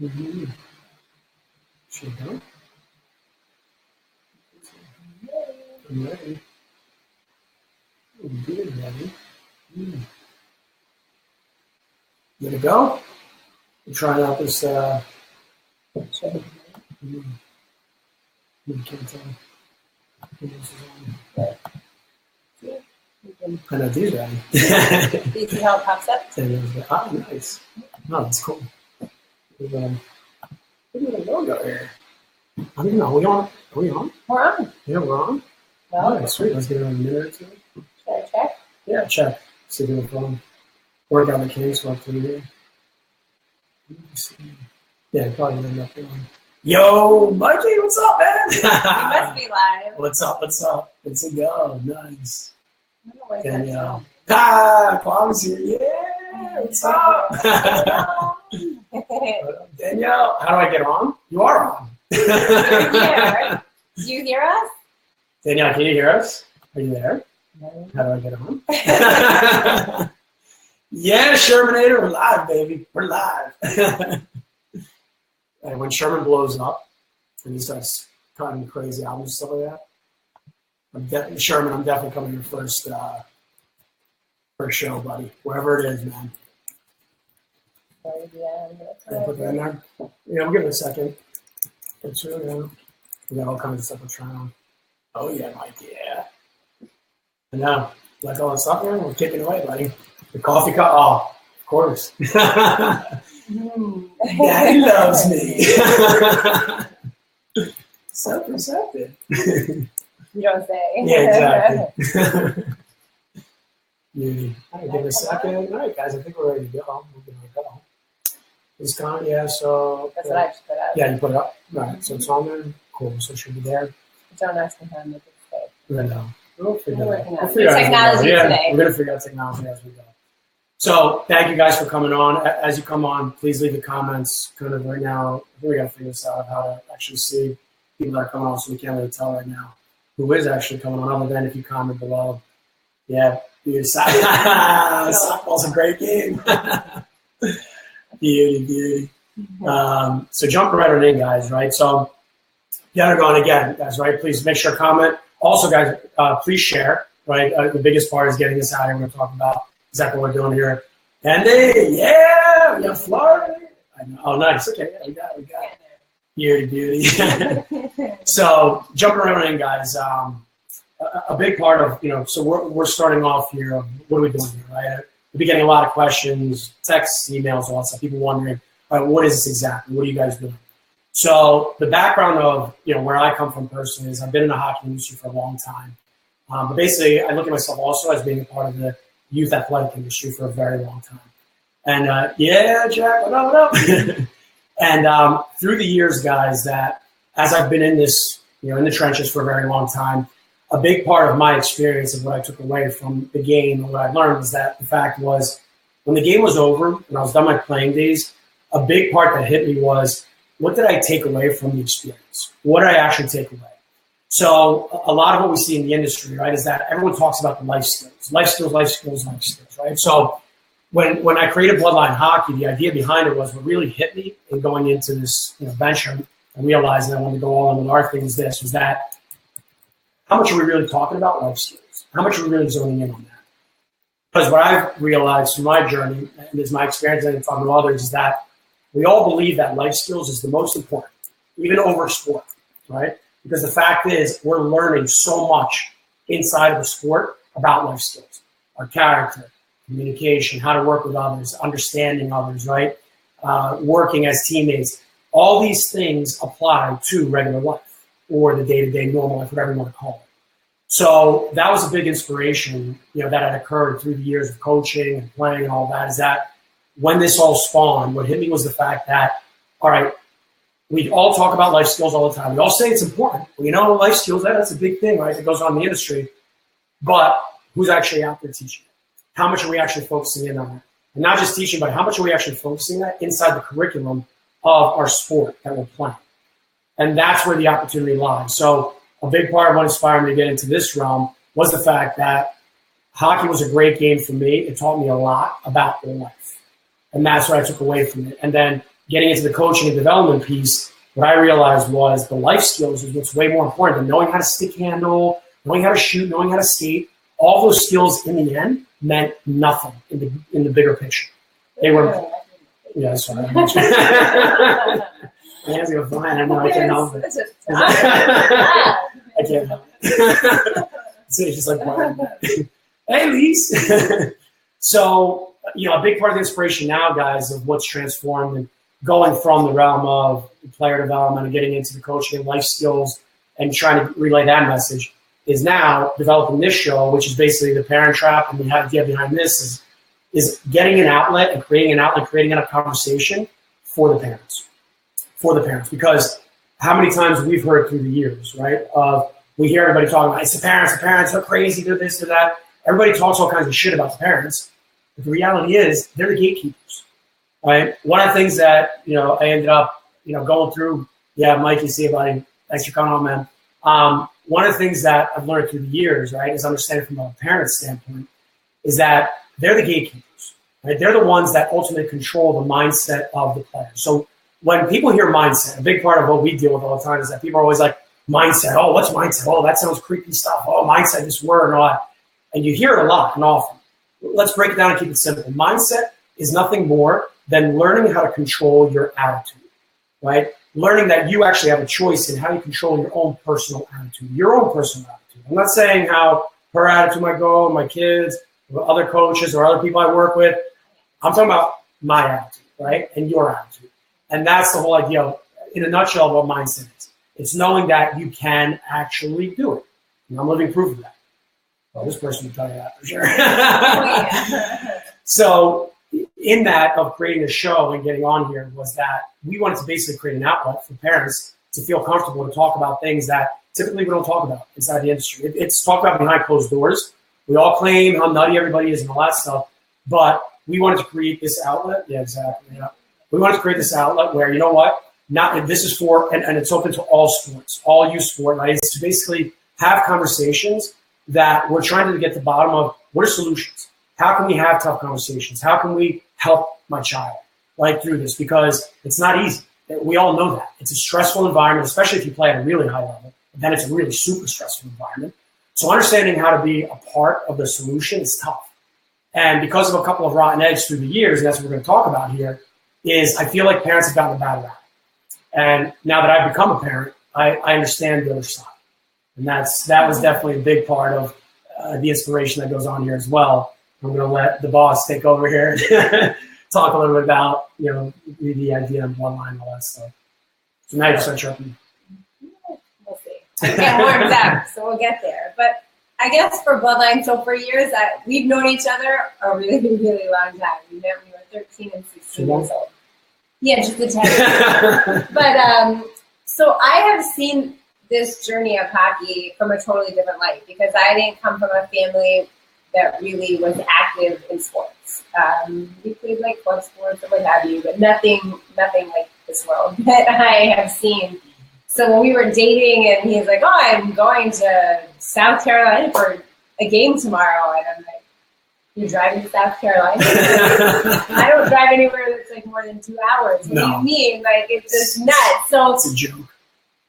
Mm-hmm. Should go. I'm ready. I'm good, ready. Mm. You gonna go? We're trying out this. You can't tell. I know these ready. Do you see how it pops up? Oh, nice. No, that's cool. Look at the logo here. I don't even know. Are we on? Are we on? We're on. Yeah, we're on. Well, All right, sweet. Let's get it in a minute or two. should I check? Yeah, check. See if we're on. Work out the kinks what to do. Yeah, probably end up on. Yo, Mikey, what's up, man? You must be live. What's up? What's up? It's a go. Nice. I don't know why And that's Kwam's here. Yeah, what's up? Danielle, how do I get on? You are on. You're here. Do you hear us? Danielle, can you hear us? Are you there? No. How do I get on? Yeah, Shermanator, we're live, baby. We're live. And when Sherman blows up and he starts cutting crazy albums and stuff like that, Sherman, I'm definitely coming to your first show, buddy. Wherever it is, man. Can I put that in there? Yeah, we'll give it a second. It's really, we got all kinds of stuff we're trying on. Oh, yeah, Mike, yeah. I know. Like all that stuff, man, we're kicking away, buddy. The coffee cup, oh, of course. Daddy loves me. So perceptive. You don't say. Yeah, exactly. Beauty. All right, give it a second. All right, guys, I think we're ready to go. We're going to go. It's gone, yeah, so. That's what I just put up. Yeah, you put it up. Right, so it's on there. Cool, so it should be there. Don't ask me how to make it stay. I know. We'll figure it out. We're We'll figure out as we go. technology Yeah, today. we're going to figure out technology as we go. So thank you guys for coming on. As you come on, please leave the comments kind of right now. I think we got to figure this out, how to actually see people that are coming on, so we can't really tell right now who is actually coming on, other than if you comment below. Yeah, softball's a great game. Beauty. So jump right on in, guys, right? So you gotta go on again, guys, right? Please make sure to comment. Also, guys, please share, right? The biggest part is getting this out here. We're going to talk about exactly what we're doing here. Andy, yeah, we got Florida. I know. Oh, nice. Okay, yeah, we got it. Beauty. So jumping right on in, guys. A big part of, so we're starting off here. What are we doing here, right? We'll be getting a lot of questions, texts, emails, all that stuff. People wondering, all right, what is this exactly? What are you guys doing? So the background of, where I come from personally is I've been in the hockey industry for a long time. But basically, I look at myself also as being a part of the youth athletic industry for a very long time. And yeah, Jack, what up? And through the years, guys, that as I've been in this, in the trenches for a very long time, a big part of my experience of what I took away from the game and what I learned was that the fact was when the game was over and I was done my playing days, a big part that hit me was, what did I take away from the experience? What did I actually take away? So a lot of what we see in the industry, right, is that everyone talks about the life skills, right? So when I created Bloodline Hockey, the idea behind it was what really hit me in going into this venture and realizing I wanted to go all in with our thing was that how much are we really talking about life skills? How much are we really zoning in on that? Because what I've realized through my journey, and is my experience and from others, is that we all believe that life skills is the most important, even over sport, right? Because the fact is, we're learning so much inside of the sport about life skills, our character, communication, how to work with others, understanding others, right? Working as teammates. All these things apply to regular life or the day-to-day normal life, whatever you want to call it. So that was a big inspiration, that had occurred through the years of coaching and playing and all that, is that when this all spawned, what hit me was the fact that, all right, we all talk about life skills all the time. We all say it's important. Well, life skills, that's a big thing, right, that goes on in the industry. But who's actually out there teaching it? How much are we actually focusing in on it? And not just teaching, but how much are we actually focusing on inside the curriculum of our sport that we're playing? And that's where the opportunity lies. So a big part of what inspired me to get into this realm was the fact that hockey was a great game for me. It taught me a lot about life. And that's what I took away from it. And then getting into the coaching and development piece, what I realized was the life skills is what's way more important than knowing how to stick handle, knowing how to shoot, knowing how to skate. All those skills in the end meant nothing in the bigger picture. They were, yeah, sorry. My hands go flying. I know I can't help it. I can't help it. It's just like, hey, Lise. So, a big part of the inspiration now, guys, of what's transformed and going from the realm of player development and getting into the coaching and life skills and trying to relay that message is now developing this show, which is basically the Parent Trap. And the idea behind this is getting an outlet and creating a conversation for the parents. Because how many times we've heard through the years, right? We hear everybody talking about, it's the parents are crazy, do this, do that. Everybody talks all kinds of shit about the parents. But the reality is they're the gatekeepers, right? One of the things that, I ended up, going through, Mike, you see it, buddy. Thanks for coming on, man. One of the things that I've learned through the years, right, is understanding from a parent standpoint, is that they're the gatekeepers, right? They're the ones that ultimately control the mindset of the player. So when people hear mindset, a big part of what we deal with all the time is that people are always like, mindset, oh, what's mindset? Oh, that sounds creepy stuff. Oh, mindset, this word and all that. And you hear it a lot and often. Let's break it down and keep it simple. Mindset is nothing more than learning how to control your attitude, right? Learning that you actually have a choice in how you control your own personal attitude, I'm not saying how her attitude might go, my kids, or other coaches or other people I work with. I'm talking about my attitude, right? And your attitude. And that's the whole idea, in a nutshell, of what mindset is. It's knowing that you can actually do it. And I'm living proof of that. Well, this person will tell you that for sure. So in that of creating a show and getting on here was that we wanted to basically create an outlet for parents to feel comfortable to talk about things that typically we don't talk about inside the industry. It's talked about behind closed doors. We all claim how nutty everybody is and all that stuff. But we wanted to create this outlet. Yeah, exactly. Yeah. We wanted to create this outlet where, you know what? This is for, and it's open to all sports, all youth sport, right? It's to basically have conversations that we're trying to get to the bottom of what are solutions? How can we have tough conversations? How can we help my child through this? Because it's not easy. We all know that. It's a stressful environment, especially if you play at a really high level. Then it's a really super stressful environment. So understanding how to be a part of the solution is tough. And because of a couple of rotten eggs through the years, and that's what we're going to talk about here, is I feel like parents have gotten a bad rap. And now that I've become a parent, I understand the other side. And that was definitely a big part of the inspiration that goes on here as well. I'm going to let the boss take over here and talk a little bit about, the idea of bloodline and all that stuff. So now you start chirping. We'll see. I get warmed up, so we'll get there. But I guess for bloodline, so for years that we've known each other a really, really long time. We met when we were 13 and 16 years old. Yeah, just a tad. But so I have seen this journey of hockey from a totally different light because I didn't come from a family that really was active in sports. We played club sports or what have you, but nothing like this world that I have seen. So when we were dating and he's like, oh, I'm going to South Carolina for a game tomorrow. And I'm like, you're driving to South Carolina? I don't drive anywhere that's more than 2 hours. What do you mean? It's just nuts. So it's a joke.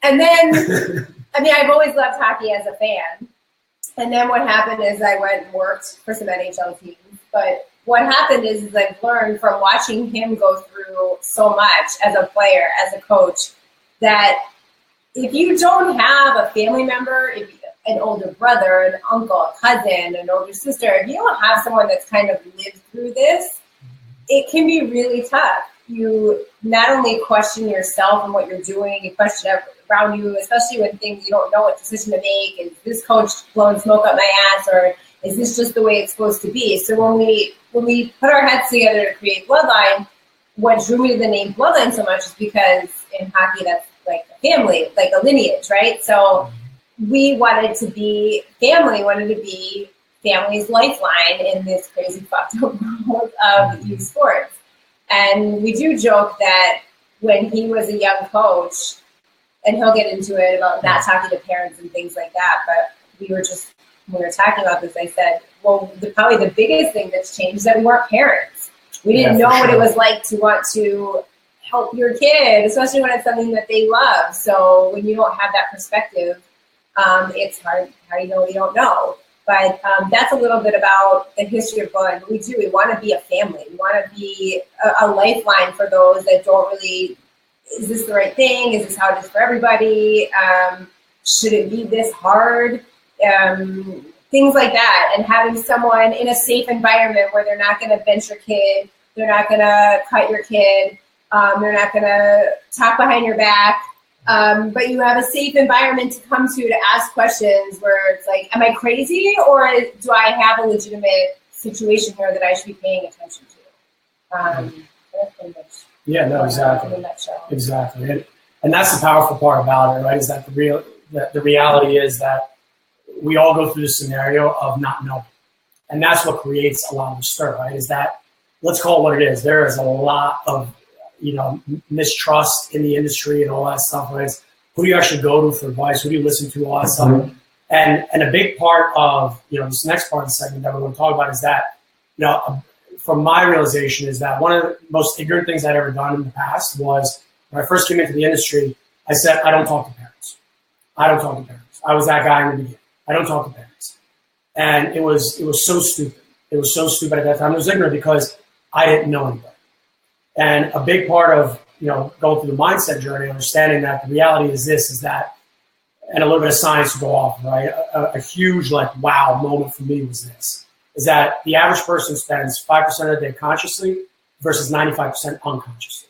And then, I've always loved hockey as a fan. And then what happened is I went and worked for some NHL teams. But what happened is I've learned from watching him go through so much as a player, as a coach, that if you don't have a family member, an older brother, an uncle, a cousin, an older sister, if you don't have someone that's kind of lived through this, it can be really tough. You not only question yourself and what you're doing, you question around you, especially when things you don't know what decision to make. Is this coach blowing smoke up my ass, or is this just the way it's supposed to be? So when we put our heads together to create Bloodline, what drew me to the name Bloodline so much is because in hockey that's like a family, like a lineage, right? So we wanted to be family, wanted to be family's lifeline in this crazy fucked up world of youth sports. And we do joke that when he was a young coach, and he'll get into it about not talking to parents and things like that, but when we were talking about this, I said, well, probably the biggest thing that's changed is that we weren't parents. We didn't know what sure. it was like to want to help your kid, especially when it's something that they love. So when you don't have that perspective, it's hard. How do you know what you don't know? But that's a little bit about the history of Bowline. We do. We want to be a family. We want to be a lifeline for those that don't really, is this the right thing? Is this how it is for everybody? Should it be this hard? Things like that. And having someone in a safe environment where they're not going to bench your kid, they're not going to cut your kid, they're not going to talk behind your back. But you have a safe environment to come to ask questions where it's like, am I crazy, or do I have a legitimate situation here that I should be paying attention to? Yeah, no, exactly. In a nutshell. Exactly. And that's the powerful part about it, right? Is that the reality is that we all go through the scenario of not knowing. And that's what creates a lot of stir, right? Is that, let's call it what it is. There is a lot of, mistrust in the industry and all that stuff, right? It's who do you actually go to for advice? Who do you listen to? All that stuff. And a big part of, this next part of the segment that we're going to talk about is that, from my realization is that one of the most ignorant things I'd ever done in the past was when I first came into the industry, I said, I don't talk to parents. I don't talk to parents. I was that guy in the beginning. I don't talk to parents. And it was so stupid. It was so stupid at that time. It was ignorant because I didn't know anybody. And a big part of, going through the mindset journey, understanding that the reality is this, is that, and a little bit of science to go off, right? A huge, wow moment for me was this, is that the average person spends 5% of the day consciously versus 95% unconsciously.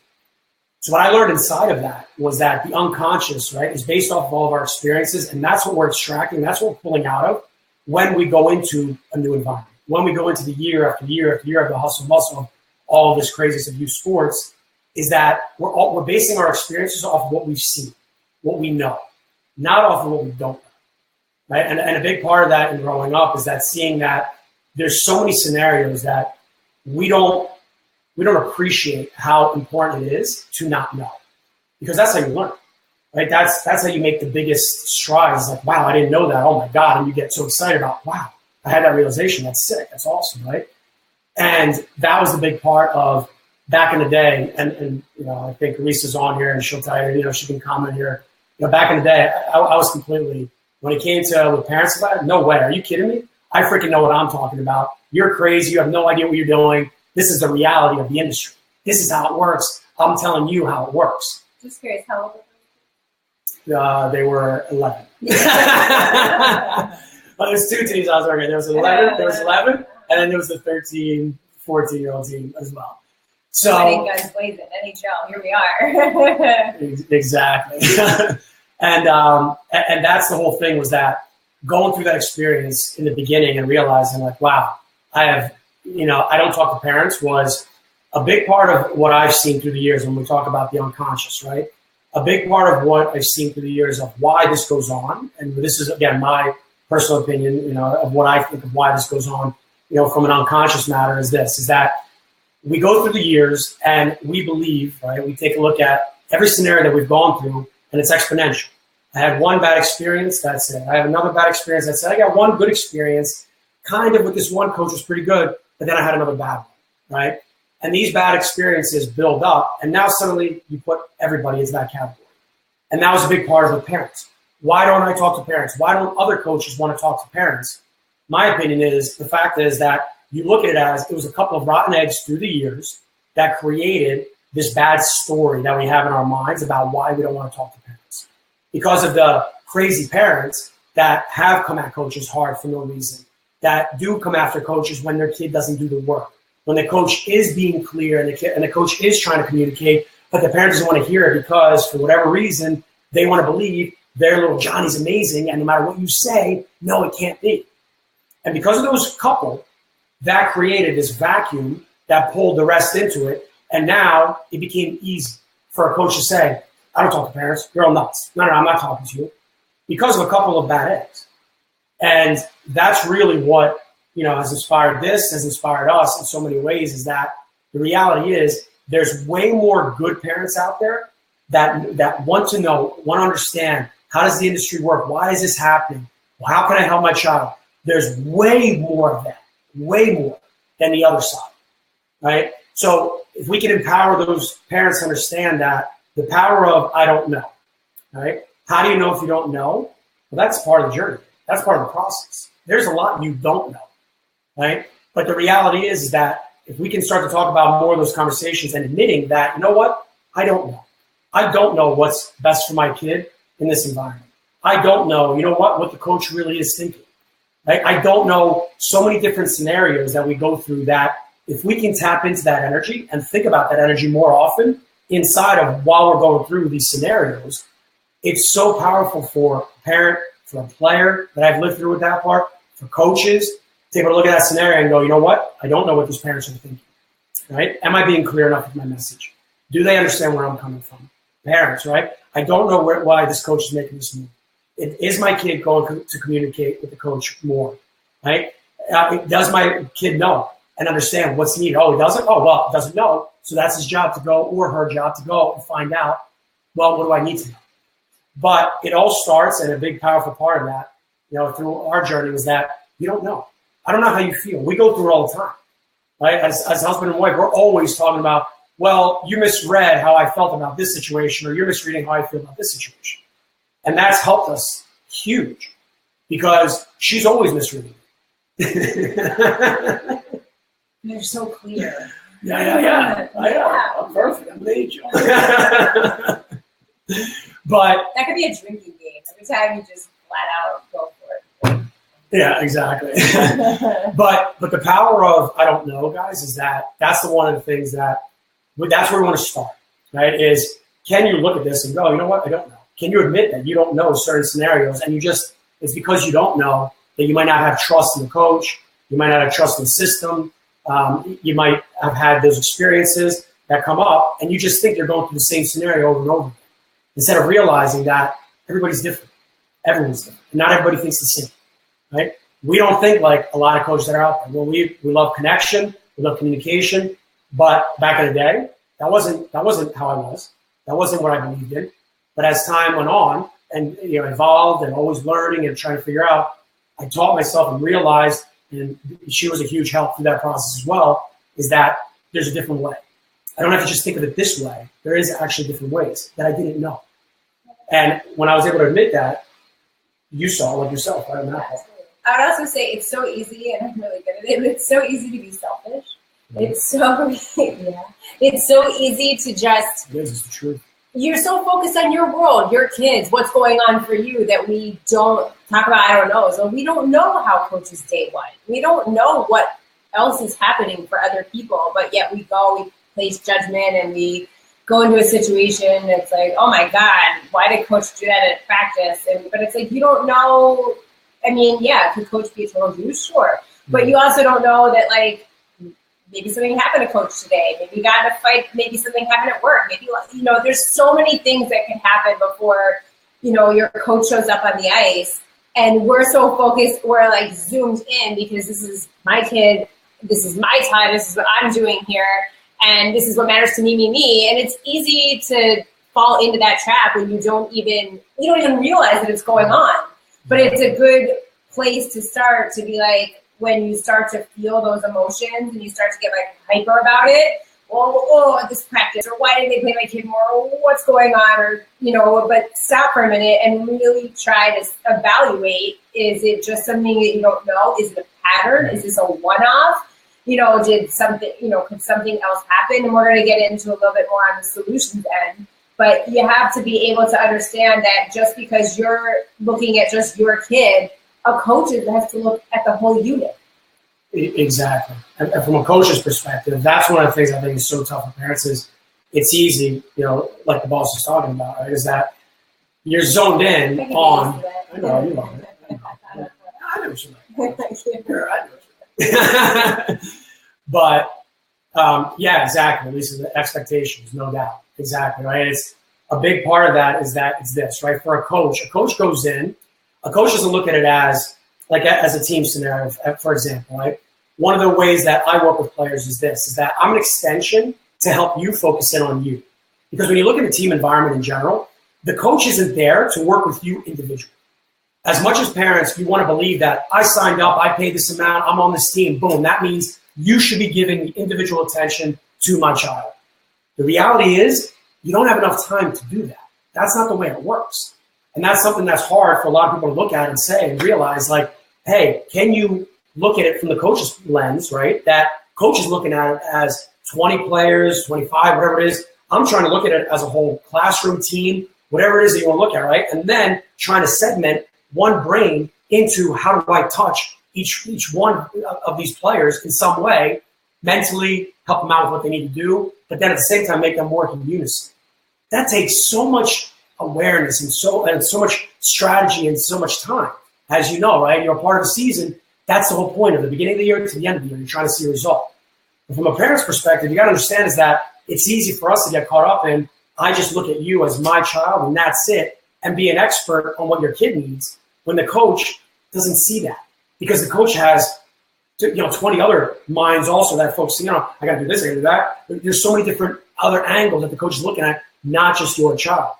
So what I learned inside of that was that the unconscious, right, is based off of all of our experiences, and that's what we're extracting, that's what we're pulling out of when we go into a new environment. When we go into the year after year after year of the hustle and bustle of all of this craziness of youth sports, is that we're basing our experiences off of what we've seen, what we know, not off of what we don't know, right? And a big part of that in growing up is that seeing that there's so many scenarios that we don't appreciate how important it is to not know, because that's how you learn, right? That's how you make the biggest strides. Like, wow, I didn't know that. Oh my God. And you get so excited about, wow, I had that realization. That's sick. That's awesome, right? And that was the big part of back in the day. And I think Lisa's on here and she'll tell you, she can comment here. Back in the day, I was completely, when it came to with parents, no way. Are you kidding me? I freaking know what I'm talking about. You're crazy. You have no idea what you're doing. This is the reality of the industry. This is how it works. I'm telling you how it works. Just curious, how old were they were 11. Well, there's two teams I was working. There was 11, and then there was the 13, 14-year-old team as well. So Wedding Guns Blazing, NHL, here we are. Exactly. And that's the whole thing, was that going through that experience in the beginning and realizing wow, I don't talk to parents was a big part of what I've seen through the years when we talk about the unconscious, right? A big part of what I've seen through the years of why this goes on, and this is, again, my personal opinion, of what I think of why this goes on, from an unconscious matter is that we go through the years and we believe, right? We take a look at every scenario that we've gone through and it's exponential. I had one bad experience, that's it. I have another bad experience, that's it. I got one good experience, kind of with this one coach was pretty good, but then I had another bad one, right? And these bad experiences build up, and now suddenly you put everybody into that category. And that was a big part of the parents. Why don't I talk to parents? Why don't other coaches want to talk to parents? My opinion is, the fact is that you look at it as it was a couple of rotten eggs through the years that created this bad story that we have in our minds about why we don't want to talk to parents. Because of the crazy parents that have come at coaches hard for no reason, that do come after coaches when their kid doesn't do the work, when the coach is being clear and the coach is trying to communicate, but the parent doesn't want to hear it because for whatever reason, they want to believe their little Johnny's amazing, and no matter what you say, no, it can't be. And because of those couple, that created this vacuum that pulled the rest into it, and now it became easy for a coach to say, I don't talk to parents, you're all nuts. No, I'm not talking to you, because of a couple of bad eggs. And that's really what has inspired this, has inspired us in so many ways, is that the reality is there's way more good parents out there that want to know, want to understand, how does the industry work? Why is this happening? Well, how can I help my child? There's way more of that, way more than the other side, right? So if we can empower those parents to understand that the power of I don't know, right? How do you know if you don't know? Well, that's part of the journey. That's part of the process. There's a lot you don't know, right? But the reality is that if we can start to talk about more of those conversations and admitting that, you know what? I don't know. I don't know what's best for my kid in this environment. I don't know, you know what the coach really is thinking. Right? I don't know so many different scenarios that we go through that if we can tap into that energy and think about that energy more often inside of while we're going through these scenarios, it's so powerful for a parent, for a player that I've lived through with that part, for coaches, to be able to look at that scenario and go, you know what? I don't know what these parents are thinking. Right? Am I being clear enough with my message? Do they understand where I'm coming from? Parents, right? I don't know why this coach is making this move. Is my kid going to communicate with the coach more, right? Does my kid know and understand what's needed? Oh, he doesn't? Oh, well, he doesn't know. So that's his job to go or her job to go and find out, well, what do I need to know? But it all starts, and a big, powerful part of that, through our journey is that you don't know. I don't know how you feel. We go through it all the time, right? As husband and wife, we're always talking about, well, you misread how I felt about this situation, or you're misreading how I feel about this situation. And that's helped us huge because she's always misreading. You're so clear. Yeah. I'm perfect. I'm an angel. But that could be a drinking game. Every time you just flat out go for it. Yeah, exactly. but the power of I don't know, guys, is that's the one of the things that's where we want to start, right? Is can you look at this and go, you know what, I don't know. Can you admit that you don't know certain scenarios and it's because you don't know that you might not have trust in the coach, you might not have trust in the system, you might have had those experiences that come up and you just think you're going through the same scenario over and over again. Instead of realizing that everybody's different. Everyone's different. And not everybody thinks the same, right? We don't think like a lot of coaches that are out there. Well, we love connection, we love communication, but back in the day, that wasn't how I was. That wasn't what I believed in. But as time went on and evolved and always learning and trying to figure out, I taught myself and realized, and she was a huge help through that process as well, is that there's a different way. I don't have to just think of it this way. There is actually different ways that I didn't know. And when I was able to admit that, you saw like yourself, right? I would also say it's so easy, and I'm really good at it, but it's so easy to be selfish. It's so easy to just. It is, it's the truth. You're so focused on your world, your kids, what's going on for you that we don't talk about. I don't know. So we don't know how coaches day one. We don't know what else is happening for other people, but yet we place judgment and we go into a situation that's like, oh my God, why did coach do that at practice? But it's like, you don't know. I mean, yeah, could coach be a total douche? Sure. But you also don't know that, like, maybe something happened to coach today. Maybe you got in a fight. Maybe something happened at work. Maybe, there's so many things that can happen before, your coach shows up on the ice. And we're so focused, we're like zoomed in because this is my kid. This is my time. This is what I'm doing here. And this is what matters to me. And it's easy to fall into that trap when you don't even realize that it's going on. But it's a good place to start to be like, when you start to feel those emotions and you start to get like hyper about it, this practice, or why did they play my kid more, or what's going on, or, but stop for a minute and really try to evaluate, is it just something that you don't know? Is it a pattern? Is this a one-off? Did something, could something else happen? And we're going to get into a little bit more on the solutions end. But you have to be able to understand that just because you're looking at just your kid, a coach has to look at the whole unit. Exactly. And from a coach's perspective, that's one of the things I think is so tough for parents is it's easy, like the boss is talking about, right, is that you're zoned in on. I know, you love it. I know what you like. But, yeah, exactly. These are the expectations, no doubt. Exactly, right? It's a big part of that is that it's this, right? For a coach goes in, a coach doesn't look at it as a team scenario, for example, right? One of the ways that I work with players is that I'm an extension to help you focus in on you. Because when you look at a team environment in general, the coach isn't there to work with you individually. As much as parents, you want to believe that I signed up, I paid this amount, I'm on this team, boom, that means you should be giving the individual attention to my child. The reality is you don't have enough time to do that. That's not the way it works. And that's something that's hard for a lot of people to look at and say and realize, like, hey, can you look at it from the coach's lens, right? That coach is looking at it as 20 players, 25, whatever it is. I'm trying to look at it as a whole classroom, team, whatever it is that you want to look at, right? And then trying to segment one brain into how do I touch each one of these players in some way, mentally help them out with what they need to do, but then at the same time make them work in unison. That takes so much awareness and so much strategy and so much time. As you know, right? You're a part of the season. That's the whole point of the beginning of the year to the end of the year. You're trying to see a result. But from a parent's perspective, you got to understand is that it's easy for us to get caught up in, I just look at you as my child and that's it, and be an expert on what your kid needs when the coach doesn't see that. Because the coach has 20 other minds also that focusing on, I got to do this, I got to do that. There's so many different other angles that the coach is looking at, not just your child.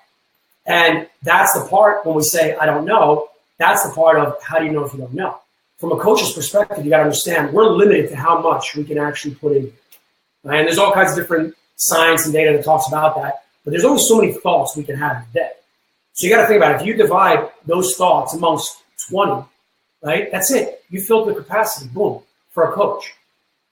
And that's the part when we say, I don't know, that's the part of how do you know if you don't know? From a coach's perspective, you got to understand we're limited to how much we can actually put in. Right? And there's all kinds of different science and data that talks about that, but there's only so many thoughts we can have in a day. So you got to think about it. If you divide those thoughts amongst 20, right, that's it. You filled the capacity, boom, for a coach.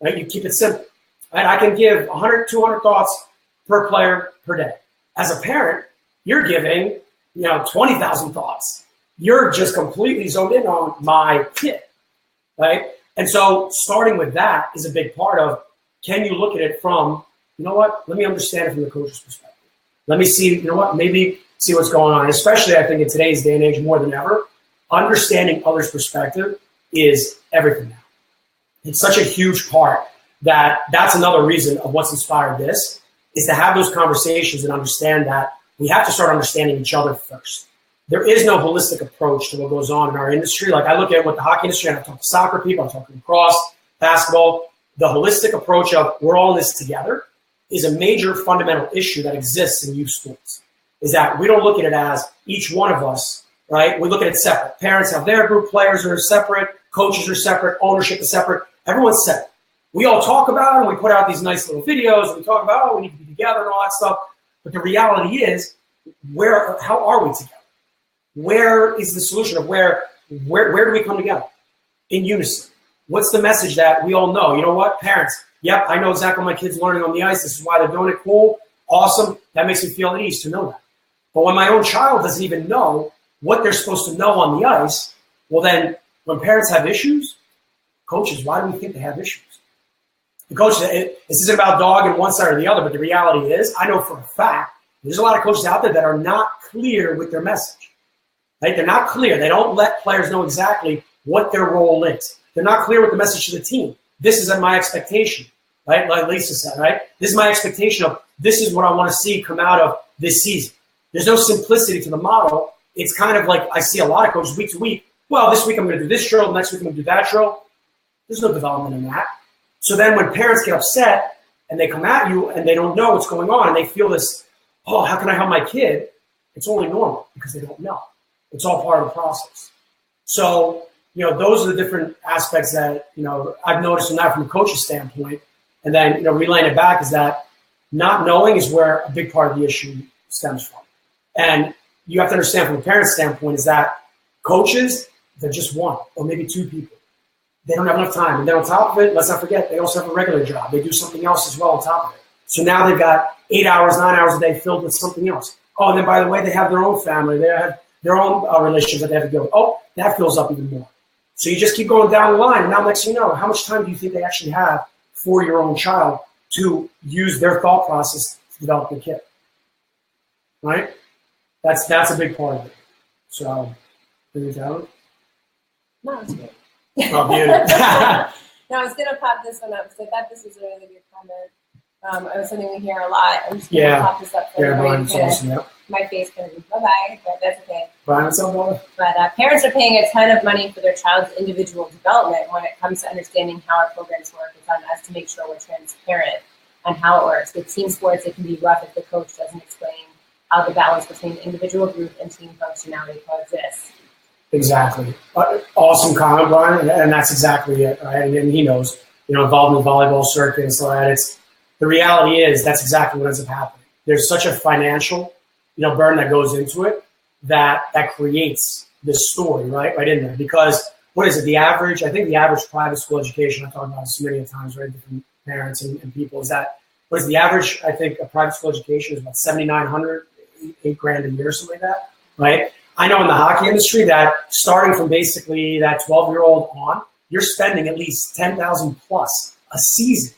Right? You keep it simple. Right? I can give 100, 200 thoughts per player per day. As a parent, you're giving 20,000 thoughts. You're just completely zoned in on my kid, right? And so starting with that is a big part of, can you look at it from, let me understand it from the coach's perspective. Let me see, maybe see what's going on. Especially, I think in today's day and age more than ever, understanding others' perspective is everything now. It's such a huge part that's another reason of what's inspired this, is to have those conversations and understand that we have to start understanding each other first. There is no holistic approach to what goes on in our industry. Like I look at what the hockey industry, and I talk to soccer people, I'm talking lacrosse, basketball. The holistic approach of we're all in this together is a major fundamental issue that exists in youth sports. Is that we don't look at it as each one of us, right? We look at it separate. Parents have their group, players are separate, coaches are separate, ownership is separate. Everyone's separate. We all talk about it and we put out these nice little videos and we talk about, we need to be together and all that stuff. But the reality is, how are we together? Where is the solution of where do we come together? In unison. What's the message that we all know? You know what? Parents, yep, I know exactly what my kid's learning on the ice. This is why they're doing it. Cool, awesome. That makes me feel at ease to know that. But when my own child doesn't even know what they're supposed to know on the ice, well then, when parents have issues, coaches, why do we think they have issues? The coach, this isn't about dogging one side or the other, but the reality is, I know for a fact, there's a lot of coaches out there that are not clear with their message. Right? They're not clear. They don't let players know exactly what their role is. They're not clear with the message to the team. This is my expectation, right? Like Lisa said, right? This is my expectation of this is what I want to see come out of this season. There's no simplicity to the model. It's kind of like I see a lot of coaches week to week. Well, this week I'm going to do this drill. Next week I'm going to do that drill. There's no development in that. So then when parents get upset and they come at you and they don't know what's going on and they feel this, oh, how can I help my kid? It's only normal because they don't know. It's all part of the process. So, those are the different aspects that, I've noticed from that from a coach's standpoint. And then, relaying it back is that not knowing is where a big part of the issue stems from. And you have to understand from a parent's standpoint is that coaches, they're just one or maybe two people. They don't have enough time. And then on top of it, let's not forget, they also have a regular job. They do something else as well on top of it. So now they've got 8 hours, 9 hours a day filled with something else. Oh, and then by the way, they have their own family. They have their own relationships that they have to deal with. Oh, that fills up even more. So you just keep going down the line. And now next thing you know, how much time do you think they actually have for your own child to use their thought process to develop their kid? Right? That's a big part of it. So, did you tell them? No, it's good. Oh, beautiful. No, I was going to pop this one up because I thought this was a really good comment. It was something we hear a lot. I'm just going to pop this up for everybody. Awesome, yeah. My face can bye-bye, but that's okay. Brian, what's up, boy? But parents are paying a ton of money for their child's individual development. When it comes to understanding how our programs work, it's on us to make sure we're transparent on how it works. With team sports, it can be rough if the coach doesn't explain how the balance between individual, group, and team functionality coexists. Exactly. Awesome comment, Brian, and that's exactly it, right? And he knows, involved in the volleyball circuit and so that the reality is that's exactly what ends up happening. There's such a financial, burden that goes into it that creates this story right in there. Because what is it? I think the average private school education, I've talked about this many times, right? Different parents and people, is that what is the average? I think a private school education is about $7,900, $8,000 a year, something like that, right? I know in the hockey industry that starting from basically that 12-year-old on, you're spending at least $10,000 plus a season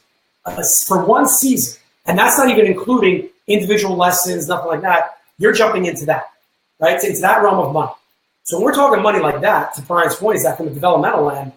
for one season, and that's not even including individual lessons, nothing like that. You're jumping into that, right? It's that realm of money. So when we're talking money like that, to Brian's point, is that from the developmental end,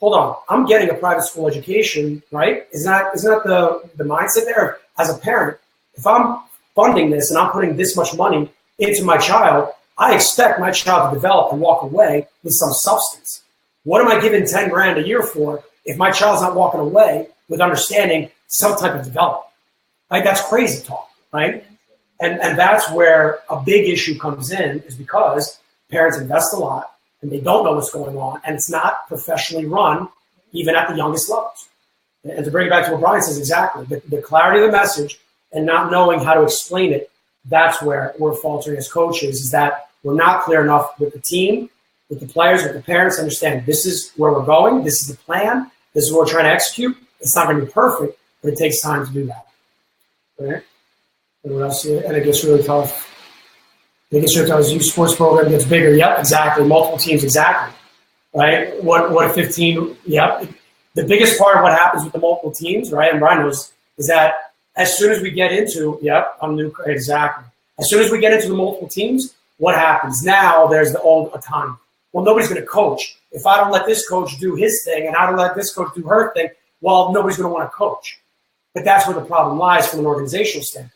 hold on, I'm getting a private school education, right? Isn't that the mindset there? As a parent, if I'm funding this and I'm putting this much money into my child, I expect my child to develop and walk away with some substance. What am I giving $10,000 a year for if my child's not walking away with understanding some type of development? Right? That's crazy talk, right? And that's where a big issue comes in, is because parents invest a lot and they don't know what's going on, and it's not professionally run even at the youngest levels. And to bring it back to what Brian says, exactly, the clarity of the message and not knowing how to explain it, that's where we're faltering as coaches, is that we're not clear enough with the team, with the players, with the parents, understand this is where we're going, this is the plan, this is what we're trying to execute. It's not going to be perfect, but it takes time to do that. Okay? And what else? And it gets really tough. It gets really tough as youth sports program gets bigger. Yep, exactly. Multiple teams, exactly. Right? What a 15, yep. The biggest part of what happens with the multiple teams, right, and Brian knows, is that as soon as we get into, exactly. As soon as we get into the multiple teams, what happens? Now there's the old autonomy. Well, nobody's going to coach. If I don't let this coach do his thing and I don't let this coach do her thing, well, nobody's going to want to coach. But that's where the problem lies from an organizational standpoint.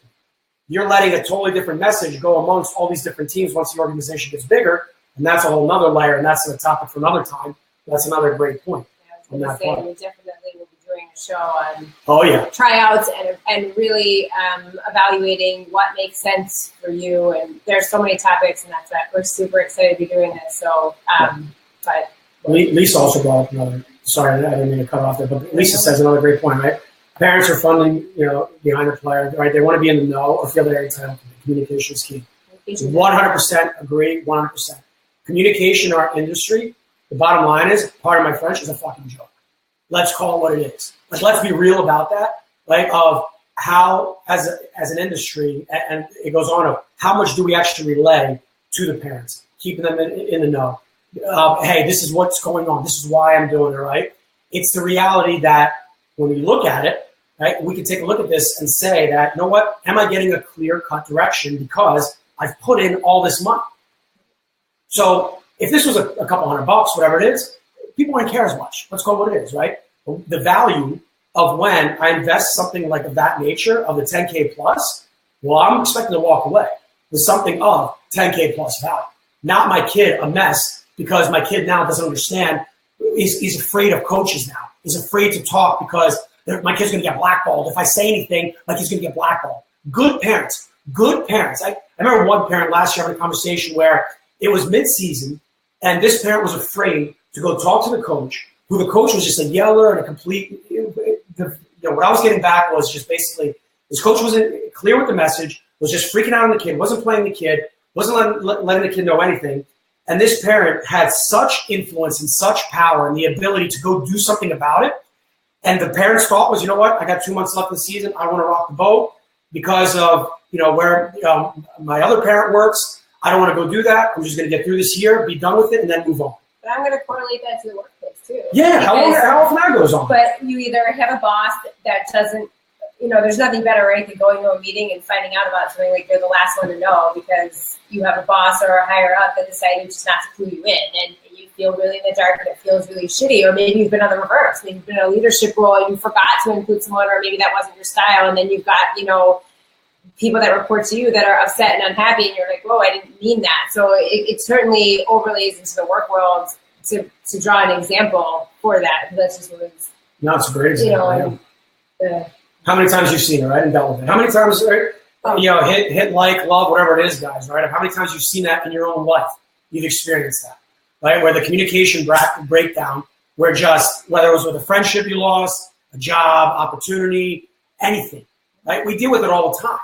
You're letting a totally different message go amongst all these different teams once the organization gets bigger, and that's a whole nother layer, and that's a topic for another time. That's another great point. We definitely will be doing a show on tryouts and really evaluating what makes sense for you. And there's so many topics, and that's that. We're super excited to be doing this. So, but Lisa also brought up another. Sorry, I didn't mean to cut off there, but Lisa says another great point, right? Parents are funding, behind the player, right? They want to be in the know or feel very entitled. Communication is key. 100% agree, 100%. Communication in our industry, the bottom line is, pardon my French, is a fucking joke. Let's call it what it is. Let's be real about that, right? Of how, as an industry, and it goes on, of how much do we actually relay to the parents, keeping them in the know. Hey, this is what's going on. This is why I'm doing it, right? It's the reality that when we look at it, right, we can take a look at this and say that, you know what, am I getting a clear-cut direction because I've put in all this money? So if this was a couple $100, whatever it is, people wouldn't care as much. Let's call it what it is, right? The value of when I invest something like of that nature, of the 10K plus, well, I'm expecting to walk away with something of 10K plus value. Not my kid a mess because my kid now doesn't understand. He's afraid of coaches now. He's afraid to talk because my kid's going to get blackballed. If I say anything, like he's going to get blackballed. Good parents. I remember one parent last year having a conversation where it was mid-season, and this parent was afraid to go talk to the coach, who the coach was just a yeller and a complete, what I was getting back was just basically, this coach wasn't clear with the message, was just freaking out on the kid, wasn't playing the kid, wasn't letting the kid know anything. And this parent had such influence and such power and the ability to go do something about it. And the parent's thought was, you know what, I got 2 months left in the season. I want to rock the boat because of, where my other parent works. I don't want to go do that. I'm just going to get through this year, be done with it, and then move on. But I'm going to correlate that to the workplace too. Yeah, how often that goes on. But you either have a boss that doesn't, there's nothing better, right, than going to a meeting and finding out about something like you're the last one to know because you have a boss or a higher up that decided just not to clue you in, and you feel really in the dark and it feels really shitty. Or maybe you've been on the reverse. Maybe you've been in a leadership role and you forgot to include someone, or maybe that wasn't your style, and then you've got, people that report to you that are upset and unhappy, and you're like, whoa, I didn't mean that. So it certainly overlays into the work world to draw an example for that. That's just what it's. No, it's a great example. How many times you've seen it, right, and dealt with it? How many times, right, hit like, love, whatever it is, guys, right? How many times you've seen that in your own life? You've experienced that, right? Where the communication breakdown, where just, whether it was with a friendship you lost, a job, opportunity, anything, right? We deal with it all the time.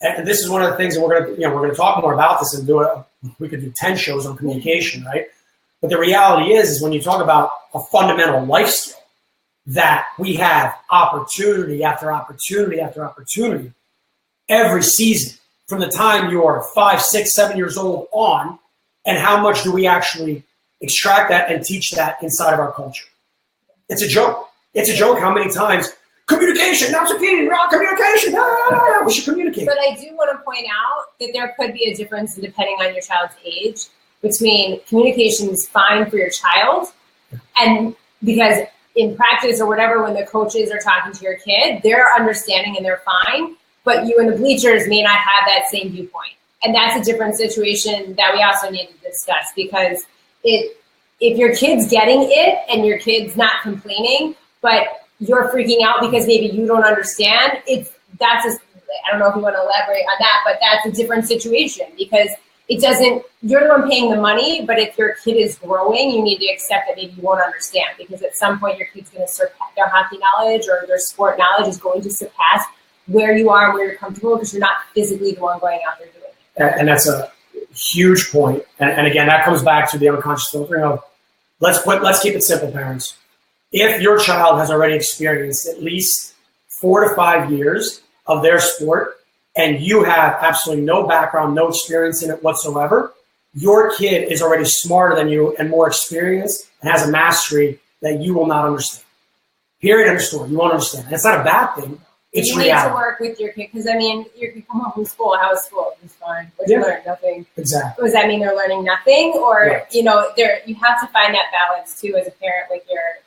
And this is one of the things that we're going to talk more about this and we could do 10 shows on communication, right? But the reality is when you talk about a fundamental life skill, that we have opportunity after opportunity after opportunity every season from the time you're 5, 6, 7 years old on, and how much do we actually extract that and teach that inside of our culture? It's a joke. It's a joke how many times communication, not communication, we should communicate. But I do want to point out that there could be a difference depending on your child's age between communication is fine for your child, and because in practice or whatever, when the coaches are talking to your kid, they're understanding and they're fine, but you in the bleachers may not have that same viewpoint. And that's a different situation that we also need to discuss, because if your kid's getting it and your kid's not complaining, but you're freaking out because maybe you don't understand, I don't know if you want to elaborate on that, but that's a different situation, because you're the one paying the money, but if your kid is growing, you need to accept that maybe you won't understand, because at some point your kid's going to surpass their hockey knowledge or their sport knowledge is going to surpass where you are and where you're comfortable, because you're not physically the one going out there doing it. And that's a huge point. And again, that comes back to the unconscious filtering of let's keep it simple, parents. If your child has already experienced at least 4 to 5 years of their sport, and you have absolutely no background, no experience in it whatsoever, your kid is already smarter than you and more experienced and has a mastery that you will not understand. Period, end of story. You won't understand. And it's not a bad thing. It's reality. You need to work with your kid, because, you come home from school. How was school? It was fine. What did you learn? Nothing. Exactly. Does that mean they're learning nothing? Or, Right. you have to find that balance, too, as a parent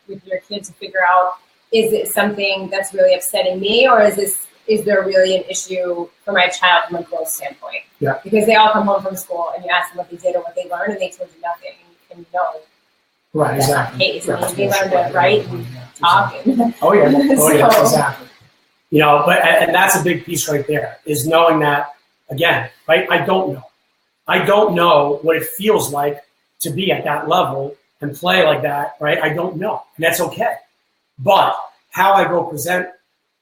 with your kid, to figure out, is it something that's really upsetting me, or is there really an issue for my child from a growth standpoint? Yeah. Because they all come home from school and you ask them what they did or what they learned, and they told you nothing. And you know, Right, that's exactly. not the case. Right. They learned to write and talk. And Oh, yeah. So- Exactly. And that's a big piece right there, is knowing that, again, right, I don't know. I don't know what it feels like to be at that level and play like that, right? I don't know, and that's okay. But how I go present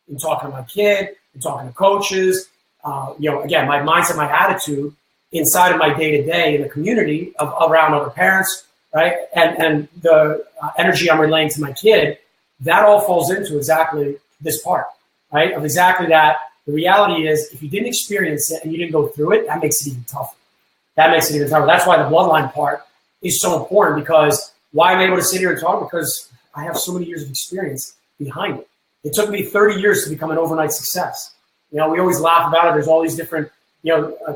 in talking to my kid, in talking to coaches, again, my mindset, my attitude inside of my day-to-day in the community around other parents, right? And the energy I'm relaying to my kid, that all falls into exactly this part, right? Of exactly that. The reality is, if you didn't experience it and you didn't go through it, that makes it even tougher. That's why the bloodline part is so important, because why I'm able to sit here and talk? Because I have so many years of experience behind it. It took me 30 years to become an overnight success. We always laugh about it. There's all these different,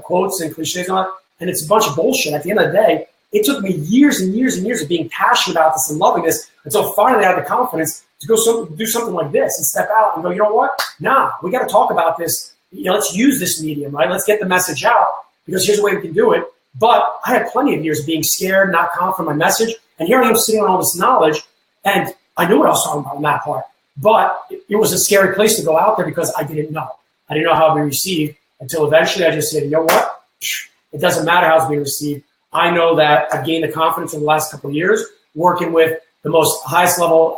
quotes and cliches on it, and it's a bunch of bullshit. At the end of the day, it took me years and years and years of being passionate about this and loving this until finally I had the confidence to go do something like this and step out and go, you know what? Nah, we got to talk about this. Let's use this medium, right? Let's get the message out, because here's the way we can do it. But I had plenty of years of being scared, not confident in my message, and here I am sitting on all this knowledge, and I knew what I was talking about in that part. But it was a scary place to go out there, because I didn't know. I didn't know how it would be received, until eventually I just said, you know what? It doesn't matter how it's being received. I know that I've gained the confidence over the last couple of years working with the most highest level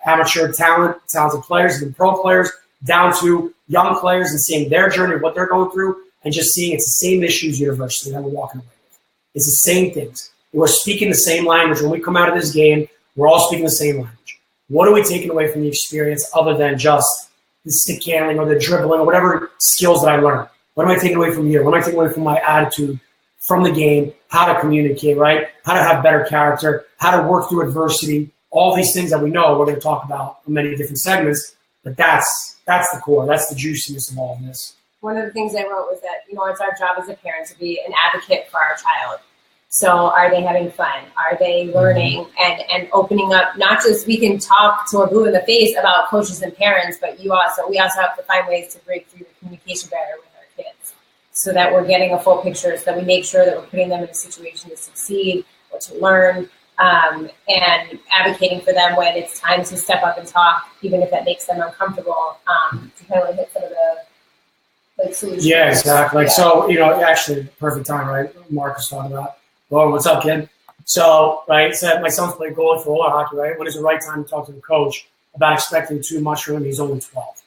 amateur talented players and pro players, down to young players, and seeing their journey, what they're going through, and just seeing it's the same issues universally that we're walking away with. It's the same things. We're speaking the same language. When we come out of this game, we're all speaking the same language. What are we taking away from the experience other than just the stick handling or the dribbling or whatever skills that I learned? What am I taking away from you? What am I taking away from my attitude, from the game, how to communicate, right? How to have better character, how to work through adversity, all these things that we know we're going to talk about in many different segments. But that's the core. That's the juiciness of all of this. One of the things I wrote was that, it's our job as a parent to be an advocate for our child. So are they having fun? Are they learning and opening up? Not just we can talk to a blue in the face about coaches and parents, but we also have to find ways to break through the communication barrier with our kids, so that we're getting a full picture, so that we make sure that we're putting them in a situation to succeed or to learn, and advocating for them when it's time to step up and talk, even if that makes them uncomfortable, to kind of hit some of the solutions. Yeah, exactly. Yeah. So, actually, perfect time, right? Mark was talking about. Well, what's up, kid? So, right, so my son's played goalie for roller hockey, right? When is the right time to talk to the coach about expecting too much from him? He's only 12.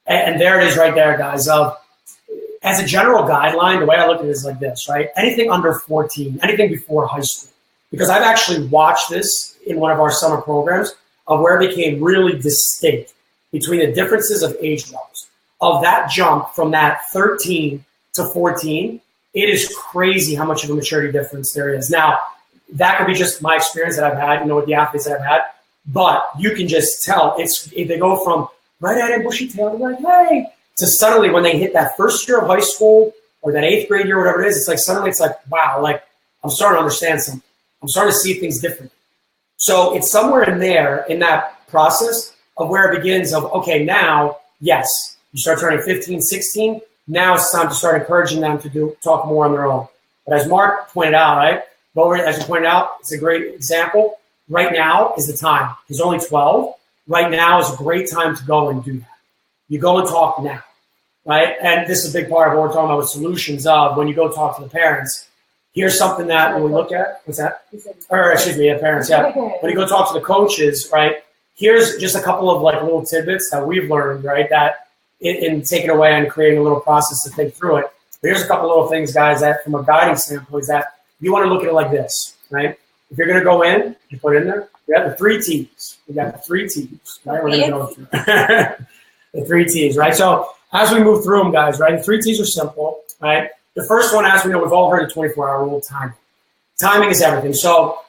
And there it is right there, guys. As a general guideline, the way I look at it is like this, right? Anything under 14, anything before high school. Because I've actually watched this in one of our summer programs of where it became really distinct between the differences of age levels. Of that jump from that 13 to 14, it is crazy how much of a maturity difference there is. Now, that could be just my experience that I've had, with the athletes that I've had, but you can just tell if they go from bright-eyed bushy tail, they're like, hey, to suddenly when they hit that first year of high school or that 8th grade year, whatever it is, it's like suddenly it's like, wow, like I'm starting to understand something. I'm starting to see things differently. So it's somewhere in there, in that process of where it begins of, okay, now, yes, you start turning 15, 16, now it's time to start encouraging them to talk more on their own. But as Mark pointed out, right, as you pointed out, it's a great example. Right now is the time. He's only 12. Right now is a great time to go and do that. You go and talk now, right? And this is a big part of what we're talking about with solutions of when you go talk to the parents. Here's something that when we look at, what's that? Parents, yeah. When you go talk to the coaches, right, here's just a couple of like little tidbits that we've learned, right, that in taking away and creating a little process to think through it. But here's a couple little things, guys, that from a guiding standpoint is that you want to look at it like this, right? If you're going to go in, you put in there, we have the 3 T's. We got the 3 T's, right? We're going to go through the 3 T's, right? So as we move through them, guys, right, the 3 T's are simple, right? The first one, as we know, we've all heard the 24-hour rule, timing. Timing is everything. So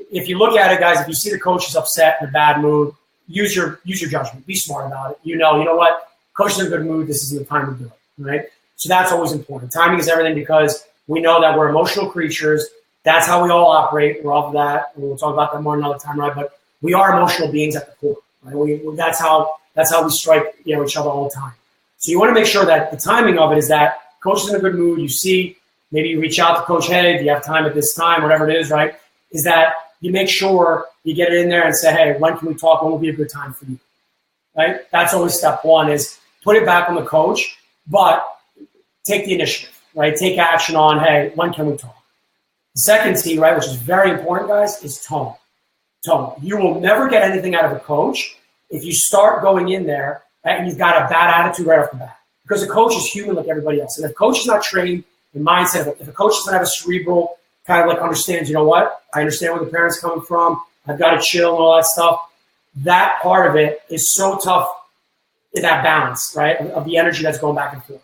if you look at it, guys, if you see the coach is upset in a bad mood, use your judgment. Be smart about it. You know what? Coach is in a good mood. This isn't the time to do it, right? So that's always important. Timing is everything because we know that we're emotional creatures. That's how we all operate. We're all of that. And we'll talk about that more another time, right? But we are emotional beings at the core, right? That's how we strike each other all the time. So you want to make sure that the timing of it is that coach is in a good mood. You see, maybe you reach out to coach, hey, do you have time at this time, whatever it is, right? Is that you make sure you get it in there and say, hey, when can we talk? When will be a good time for you, right? That's always step one is put it back on the coach, but take the initiative, right? Take action on, hey, when can we talk? The second T, right, which is very important, guys, is tone. Tone. You will never get anything out of a coach if you start going in there and you've got a bad attitude right off the bat. Because a coach is human like everybody else. And if a coach is not trained in mindset, if a coach doesn't have a cerebral kind of like understands, you know what, I understand where the parents coming from, I've got to chill and all that stuff, that part of it is so tough in that balance, right, of the energy that's going back and forth.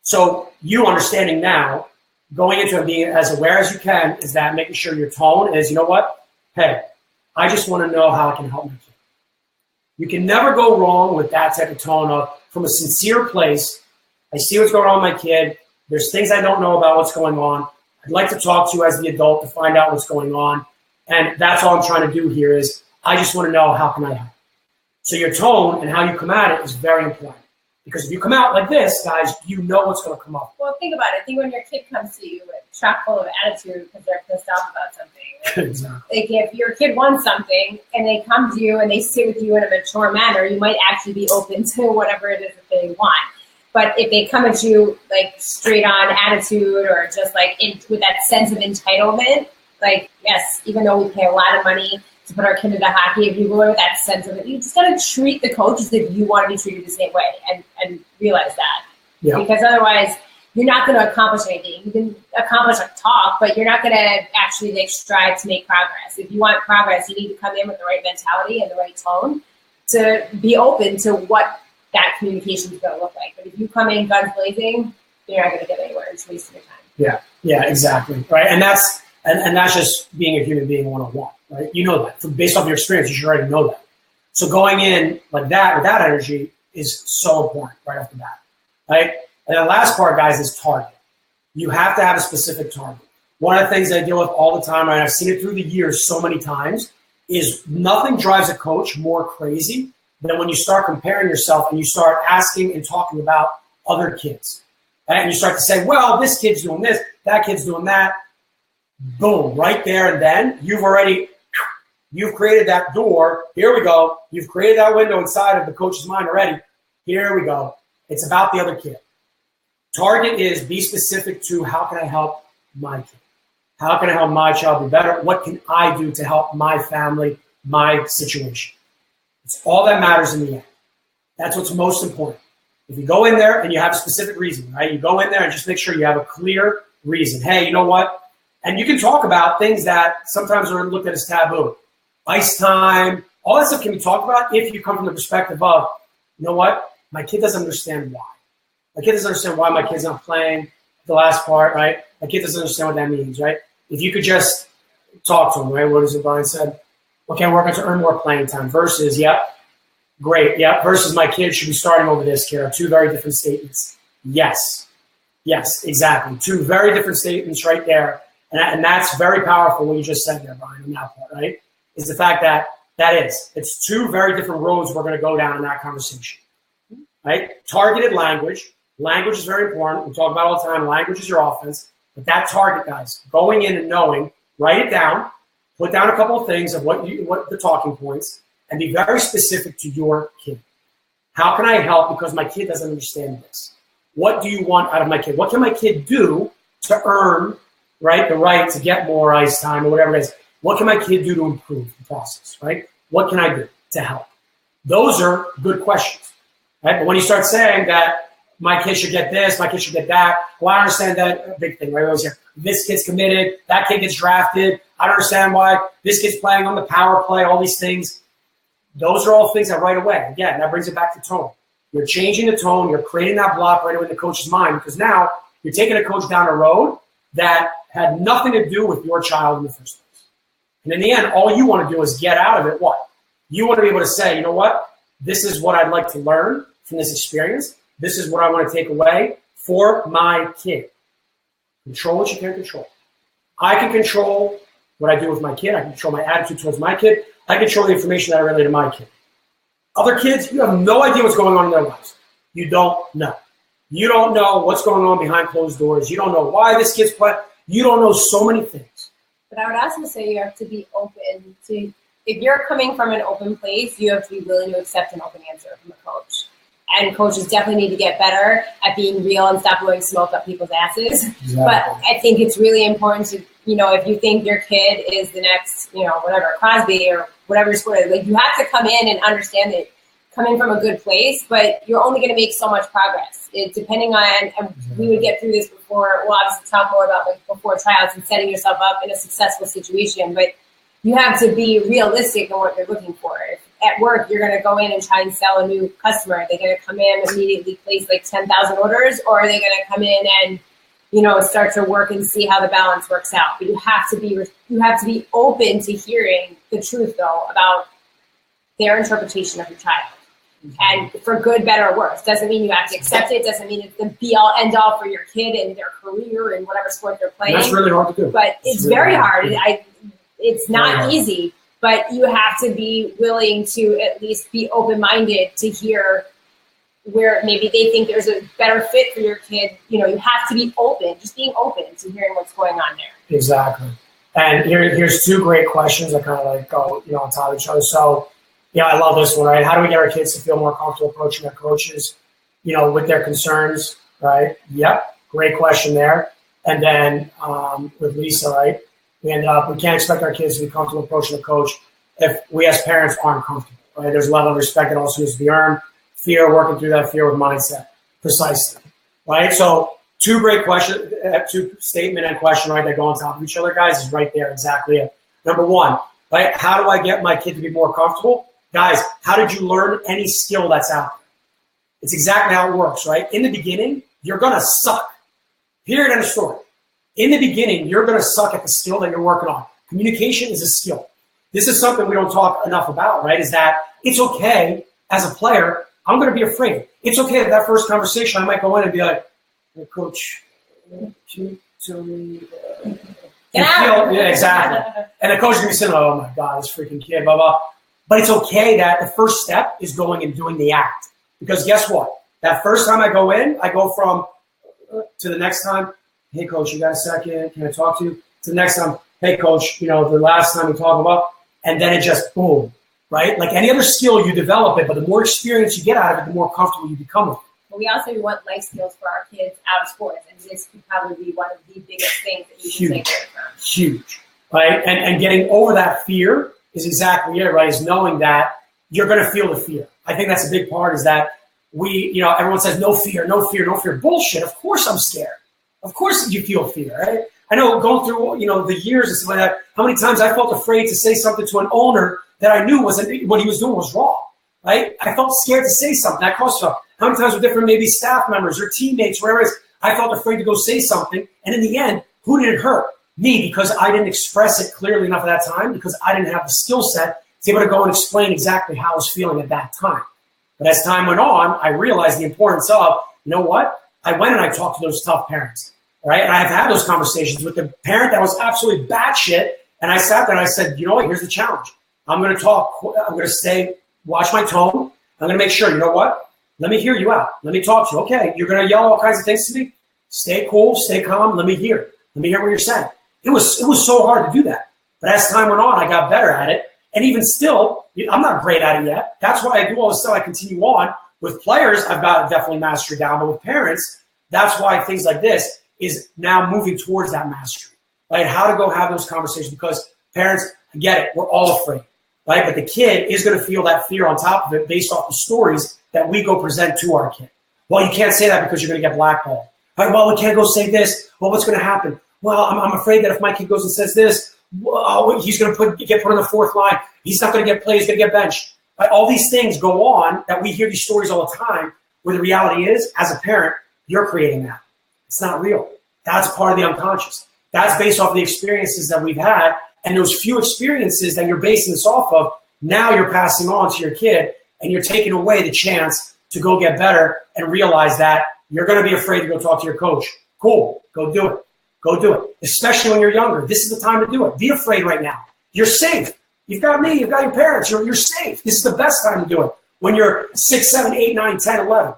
So you understanding now, going into it being as aware as you can, is that making sure your tone is, you know what, hey, I just want to know how I can help my kid. You can never go wrong with that type of tone of, from a sincere place, I see what's going on with my kid. There's things I don't know about what's going on. I'd like to talk to you as the adult to find out what's going on. And that's all I'm trying to do here is I just want to know how can I help. So your tone and how you come at it is very important. Because if you come out like this, guys, you know what's going to come up. Well, think about it. Think when your kid comes to you with chock full of attitude because they're pissed off about something. Exactly. Like if your kid wants something and they come to you and they sit with you in a mature manner, you might actually be open to whatever it is that they want. But if they come at you like straight on attitude or just like with that sense of entitlement, like, yes, even though we pay a lot of money to put our kid into hockey, if you go with that sense of it, you just got to treat the coach as if you want to be treated the same way and realize that. Yeah. Because otherwise, you're not going to accomplish anything. You can accomplish a talk, but you're not going to actually like strive to make progress. If you want progress, you need to come in with the right mentality and the right tone to be open to what that communication is going to look like. But if you come in guns blazing, you're not going to get anywhere. It's wasting your time. Yeah, exactly. Right. And that's just being a human being 101, right? You know that. Based off your experience, you should already know that. So going in like that with that energy is so important right off the bat. Right? And the last part, guys, is target. You have to have a specific target. One of the things I deal with all the time, and I've seen it through the years so many times, is nothing drives a coach more crazy than when you start comparing yourself and you start asking and talking about other kids. Right? And you start to say, well, this kid's doing this, that kid's doing that. Boom, right there and then, you've created that door. Here we go. You've created that window inside of the coach's mind already. Here we go. It's about the other kid. Target is be specific to how can I help my kid? How can I help my child be better? What can I do to help my family, my situation? It's all that matters in the end. That's what's most important. If you go in there and you have a specific reason, right? You go in there and just make sure you have a clear reason. Hey, you know what? And you can talk about things that sometimes are looked at as taboo. Ice time, all that stuff can be talked about if you come from the perspective of, you know what? My kid doesn't understand why. My kid doesn't understand why my kid's not playing the last part, right? My kid doesn't understand what that means, right? If you could just talk to him, right? What is it Brian said? Okay, I'm working to earn more playing time versus, yep, great, yep, versus my kid should be starting over this kid are two very different statements. Yes, exactly. Two very different statements right there. And that's very powerful what you just said there, Brian, in that part, right? Is the fact that it's two very different roads we're going to go down in that conversation, right? Targeted language. Language is very important. We talk about it all the time. Language is your offense. But that target, guys, going in and knowing, write it down, put down a couple of things of what the talking points, and be very specific to your kid. How can I help because my kid doesn't understand this? What do you want out of my kid? What can my kid do to earn, right, the right to get more ice time or whatever it is? What can my kid do to improve the process, right? What can I do to help? Those are good questions, right? But when you start saying that my kid should get this, my kid should get that, well, I understand that big thing, right? Always hear, this kid's committed, that kid gets drafted, I don't understand why this kid's playing on the power play, all these things. Those are all things that right away, again, that brings it back to tone. You're changing the tone, you're creating that block right away in the coach's mind because now you're taking a coach down a road that had nothing to do with your child in the first place. And in the end, all you want to do is get out of it what? You want to be able to say, you know what? This is what I'd like to learn from this experience. This is what I want to take away for my kid. Control what you can control. I can control what I do with my kid. I can control my attitude towards my kid. I control the information that I relay to my kid. Other kids, you have no idea what's going on in their lives. You don't know. You don't know what's going on behind closed doors. You don't know why this kid's playing. You don't know so many things. But I would also say you have to be open to, if you're coming from an open place, you have to be willing to accept an open answer from a coach. And coaches definitely need to get better at being real and stop blowing smoke up people's asses. Exactly. But I think it's really important to, if you think your kid is the next, whatever, Crosby or whatever sport, like you have to come in and understand that coming from a good place, but you're only going to make so much progress. Depending on, and we would get through this before, we'll obviously talk more about like before tryouts and setting yourself up in a successful situation, but you have to be realistic in what you're looking for. If at work, you're going to go in and try and sell a new customer. Are they going to come in and immediately place like 10,000 orders, or are they going to come in and, start to work and see how the balance works out? But you have to be open to hearing the truth though about their interpretation of your child. And for good, better, or worse. Doesn't mean you have to accept it. Doesn't mean it's the be-all, end-all for your kid and their career and whatever sport they're playing. And that's really hard to do. But it's really very hard. It's not easy. But you have to be willing to at least be open-minded to hear where maybe they think there's a better fit for your kid. You have to be open, just being open to hearing what's going on there. Exactly. And here's two great questions that kind of like go, on top of each other. So, I love this one, right? How do we get our kids to feel more comfortable approaching their coaches, with their concerns, right? Yep, great question there. And then with Lisa, right? We can't expect our kids to be comfortable approaching the coach if we as parents aren't comfortable, right? There's a level of respect that also needs to be earned. Fear, working through that fear with mindset. Precisely, right? So two great questions, two statement and question, right, that go on top of each other, guys, is right there, exactly it. Number one, right, how do I get my kid to be more comfortable? Guys, how did you learn any skill that's out there? It's exactly how it works, right? In the beginning, you're going to suck. Period, end of story. In the beginning, you're going to suck at the skill that you're working on. Communication is a skill. This is something we don't talk enough about, right? Is that it's okay as a player, I'm going to be afraid. It's okay that first conversation, I might go in and be like, hey, Coach, can you tell me? Yeah, exactly. And the coach is going to be saying, oh my God, this freaking kid, blah, blah. But it's okay that the first step is going and doing the act. Because guess what? That first time I go in, I go from to the next time, hey, Coach, you got a second? Can I talk to you? To the next time, hey, Coach, the last time we talked about, and then it just boom, right? Like any other skill, you develop it, but the more experience you get out of it, the more comfortable you become with it. But we also want life skills for our kids out of sports, and this could probably be one of the biggest things that you can take away from. Huge, right? And getting over that fear is exactly it, right? Is knowing that you're going to feel the fear. I think that's a big part is that everyone says no fear, no fear, no fear. Bullshit. Of course I'm scared. Of course you feel fear, right? I know going through, the years and stuff like that, how many times I felt afraid to say something to an owner that I knew what he was doing was wrong, right? I felt scared to say something. That caused stuff. How many times with different maybe staff members or teammates, wherever it is, I felt afraid to go say something. And in the end, who did it hurt? Me, because I didn't express it clearly enough at that time, because I didn't have the skill set to be able to go and explain exactly how I was feeling at that time. But as time went on, I realized the importance of, you know what? I went and I talked to those tough parents, right? And I've had those conversations with the parent that was absolutely batshit. And I sat there and I said, you know what? Here's the challenge. I'm going to talk. I'm going to watch my tone. I'm going to make sure, you know what? Let me hear you out. Let me talk to you. Okay, you're going to yell all kinds of things to me? Stay cool, stay calm. Let me hear. Let me hear what you're saying. It was so hard to do that. But as time went on, I got better at it. And even still, I'm not great at it yet. That's why I do all this stuff. I continue on. With players, I've got to definitely master down. But with parents, that's why things like this is now moving towards that mastery, right? How to go have those conversations, because parents, I get it, we're all afraid, right? But the kid is going to feel that fear on top of it based off the stories that we go present to our kid. Well, you can't say that because you're going to get blackballed. Right? Well, we can't go say this. Well, what's going to happen? Well, I'm afraid that if my kid goes and says this, he's going to get put on the fourth line. He's not going to get played. He's going to get benched. Right? All these things go on that we hear these stories all the time, where the reality is, as a parent, you're creating that. It's not real. That's part of the unconscious. That's based off the experiences that we've had, and those few experiences that you're basing this off of, now you're passing on to your kid, and you're taking away the chance to go get better and realize that you're going to be afraid to go talk to your coach. Cool. Go do it. Go do it. Especially when you're younger. This is the time to do it. Be afraid right now. You're safe. You've got me. You've got your parents. You're safe. This is the best time to do it. When you're 6, 7, 8, 9, 10, 11,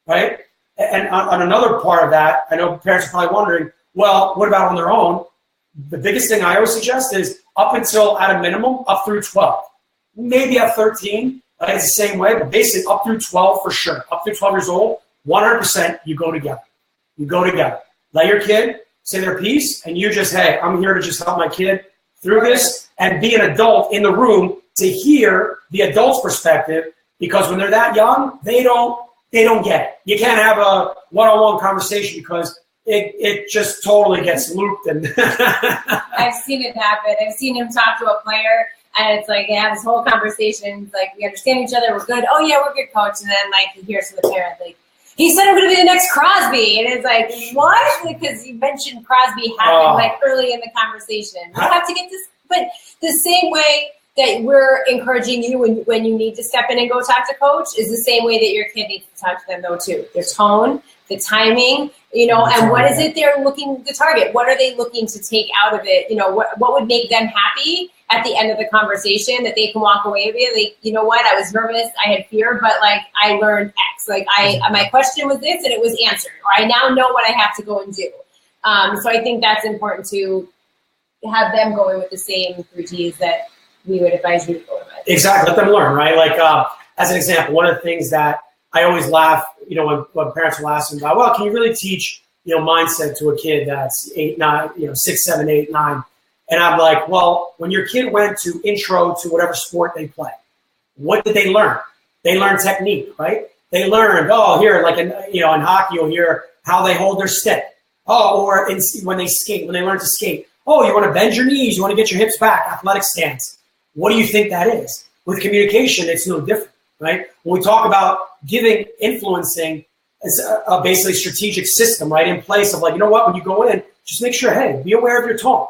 right? And on another part of that, I know parents are probably wondering, well, what about on their own? The biggest thing I always suggest is up until, at a minimum, up through 12. Maybe at 13, it's the same way, but basically up through 12 for sure. Up through 12 years old, 100% you go together. You go together. Let your kid say their piece, and you just, hey, I'm here to just help my kid through this and be an adult in the room to hear the adult's perspective, because when they're that young, they don't get it. You can't have a one-on-one conversation because it just totally gets looped. And I've seen it happen. I've seen him talk to a player, and it's like they have this whole conversation. It's like, we understand each other. We're good. Oh, yeah, we're good, coach. And then, like, he hears from the parent, like, he said I'm going to be the next Crosby. And it's like, what? Because you mentioned Crosby happened, like, early in the conversation. You have to get this. But the same way that we're encouraging you when you need to step in and go talk to coach is the same way that your kid needs to talk to them, though, too. Their tone, the timing, and what is it they're looking to target? What are they looking to take out of it? What would make them happy at the end of the conversation that they can walk away with? Like, you know what? I was nervous. I had fear, but, like, I learned X. Like, my question was this, and it was answered. Or I now know what I have to go and do. So I think that's important to have them going with the same 3 Ts that we would advise you to go with. Exactly. Let them learn, right? Like, as an example, one of the things that I always laugh, when parents will ask me about, well, can you really teach, mindset to a kid that's 8, 9, 6, 7, 8, 9? And I'm like, well, when your kid went to intro to whatever sport they play, what did they learn? They learned technique, right? They learned, like in hockey, you'll hear how they hold their stick. Or when they skate, when they learn to skate. Oh, you want to bend your knees, you want to get your hips back, athletic stance. What do you think that is? With communication, it's no different, right? When we talk about influencing, it's a basically strategic system, right, in place of, like, you know what, when you go in, just make sure, hey, be aware of your tone,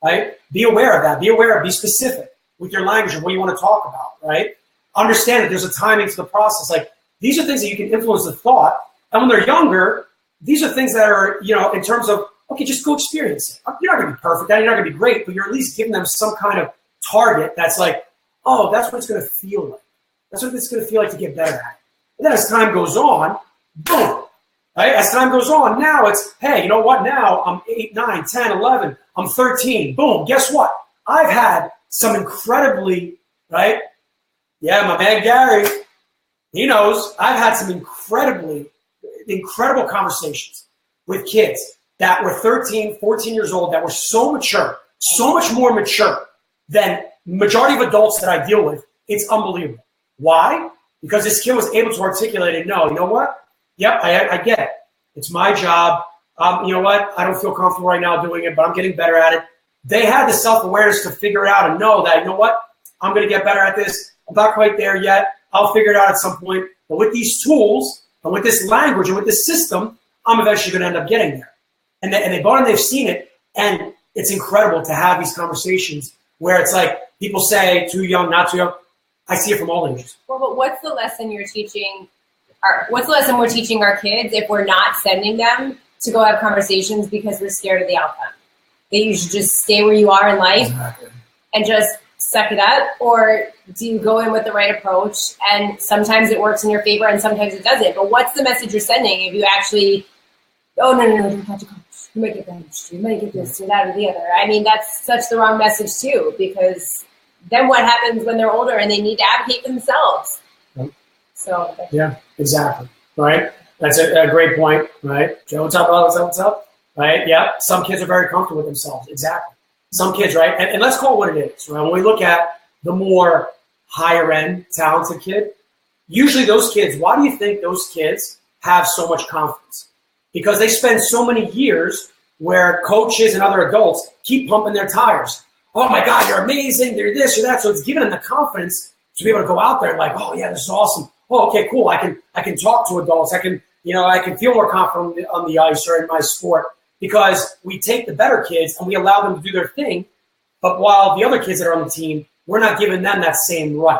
right? Be aware of that. Be specific with your language and what you want to talk about, right? Understand that there's a timing to the process. Like, these are things that you can influence the thought. And when they're younger, these are things that are, in terms of, okay, just go experience it. You're not going to be perfect. You're not going to be great, but you're at least giving them some kind of target that's like, oh, that's what it's going to feel like. That's what it's going to feel like to get better at it. And then as time goes on, boom, right? As time goes on, now it's, hey, you know what? Now I'm 8, 9, 10, 11. I'm 13. Boom. Guess what? I've had some incredibly, right? Yeah, my man Gary, he knows. I've had some incredible conversations with kids that were 13, 14 years old that were so mature, so much more mature than majority of adults that I deal with. It's unbelievable. Why? because this kid was able to articulate it. No, you know what? Yep, I get it. It's my job. You know what? I don't feel comfortable right now doing it, but I'm getting better at it. They had the self-awareness to figure it out and know that, you know what? I'm going to get better at this. I'm not quite there yet. I'll figure it out at some point. But with these tools and with this language and with this system, I'm eventually going to end up getting there. And they bought it and they've seen it. And it's incredible to have these conversations where it's like people say too young, not too young. I see it from all ages. Well, but what's the lesson you're teaching? What's the lesson we're teaching our kids if we're not sending them to go have conversations because we're scared of the outcome? That you should just stay where you are in life and just suck it up? Or do you go in with the right approach and sometimes it works in your favor and sometimes it doesn't? But what's the message you're sending if you actually, oh, no, don't have to coach. You might get benched. You might get this or that or the other. I mean, that's such the wrong message too, because then what happens when they're older and they need to advocate for themselves? So yeah, exactly. Right. That's a great point. Right. Joe, what's up? What's up? Right. Yeah. Some kids are very comfortable with themselves. Exactly. Some kids, right? And let's call it what it is. Right? When we look at the more higher end talented kid, usually those kids, why do you think those kids have so much confidence? Because they spend so many years where coaches and other adults keep pumping their tires. Oh my God, you're amazing. You're this or that. So it's giving them the confidence to be able to go out there and like, oh yeah, this is awesome. Oh, okay, cool. I can talk to adults. I can feel more confident on the ice or in my sport because we take the better kids and we allow them to do their thing. But while the other kids that are on the team, we're not giving them that same right.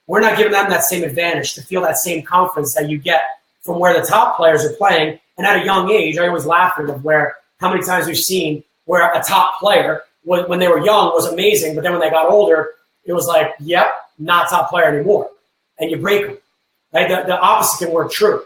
We're not giving them that same advantage to feel that same confidence that you get from where the top players are playing. And at a young age, I always laugh at how many times we've seen where a top player, when they were young, was amazing. But then when they got older, it was like, yep, not top player anymore. And you break them. Right? The opposite can work true.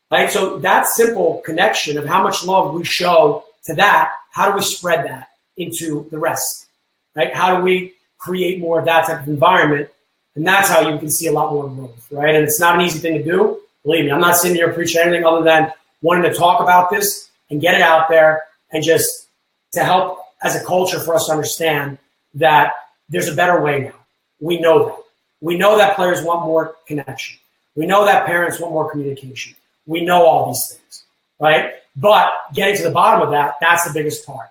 Right? So that simple connection of how much love we show to that, how do we spread that into the rest? Right? How do we create more of that type of environment? And that's how you can see a lot more growth. Right? And it's not an easy thing to do. Believe me, I'm not sitting here preaching anything other than wanting to talk about this and get it out there and just to help as a culture for us to understand that there's a better way now. We know that. We know that players want more connection. We know that parents want more communication. We know all these things, right? But getting to the bottom of that, that's the biggest part,